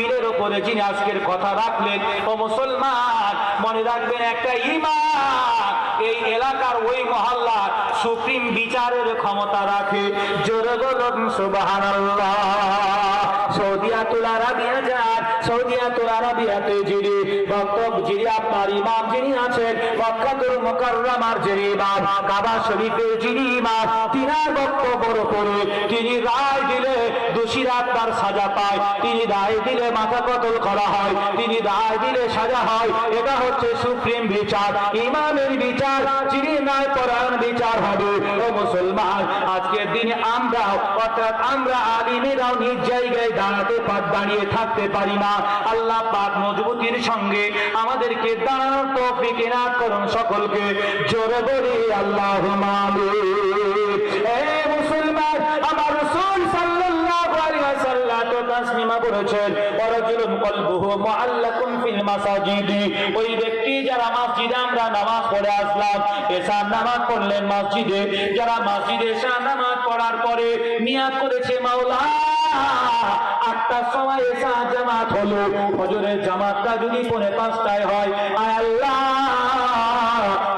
বিলের উপরে যিনি আজকের কথা রাখলেন, ও মুসলমান মনে রাখবেন একটা ঈমান এই এলাকার ওই মহল্লার সুপ্রিম বিচারের ক্ষমতা রাখে। জোরে বলুন সুবহানাল্লাহ। সৌদিয়াতুল আরাবিয়া যান, সৌদিয়াতুল আরাবিয়াতে যিনি বক্তব্য, যিনি আপনার ইমাম যিনি আছেন, মক্কাতুল মুকাররমার যিনি ইমাম, কাবা শরীফের যিনি ইমাম, তিনার বক্তব্যের উপরে তিনি রায় দিলে দোষীরা আপনার সাজা পায়, তিনি রায় দিলে মাথা কতল করা হয়, তিনি রায় দিলে সাজা হয়। এটা হচ্ছে সুপ্রিম বিচার, ইমামের বিচার, যিনি ন্যায় পরায়ণ বিচার হবে। ও মুসলমান, আজকের দিনে আমরা অর্থাৎ আমরা আলিমেরাও নিজ জায়গায় দাঁড়িয়ে থাকতে পারি না। আল্লাহ পাক মজবুতির সঙ্গে আমাদেরকে দাঁড়ানোর তৌফিক ইনাত করুন সকলকে। জোরে বলি আল্লাহুম্মা আমিন। এ মুসলমান, আমার রাসূল সাল্লাল্লাহু আলাইহি ওয়াসাল্লাম তো তাসলিমা করেছেন, ওয়ারাজুলুন কলবুহু মুআল্লাকুন ফিল মাসাজিদি। ওই ব্যক্তি যারা মসজিদে আমরা নামাজ পড়ে আসলাম, এশার নামাজ পড়লেন মসজিদে, যারা মসজিদে এশার নামাজ পড়ার পরে নিয়াত করেছে মাওলা ৮টার সময় এশার জামাত হলো, ফজরের জামাতটা যদি ৫:৪ হয়, আয় আল্লাহ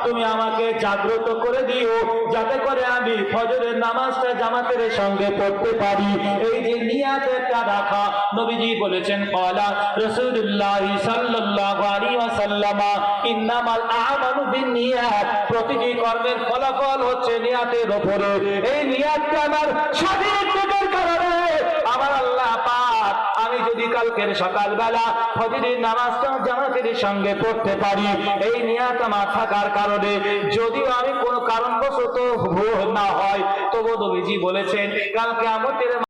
তুমি আমাকে জাগ্রত করে দিও যাতে করে আমি ফজরের নামাজটা জামাতের সঙ্গে পড়তে পারি। এই যে নিয়াত একটা রাখা, নবীজি বলেছেন ক্বালা রাসূলুল্লাহ সাল্লাল্লাহু আলাইহি ওয়াসাল্লাম ইন্নামাল আমালু বিন্নিয়াত, প্রতিটি কর্মের ফলাফল হচ্ছে নিয়াতের উপরে। এই নিয়াতটা আমার সঠিক থাকার কারণে আমার আল্লাহ পাক আমি যদি কালকের সকালবেলা ফজরের নামাজটা জামাতের সঙ্গে পড়তে পারি, এই নিয়াত আমার থাকার কারণে, যদিও আমি কোনো কারণবশত ভুল না হয়, তবু নবীজি বলেছেন কাল কিয়ামতের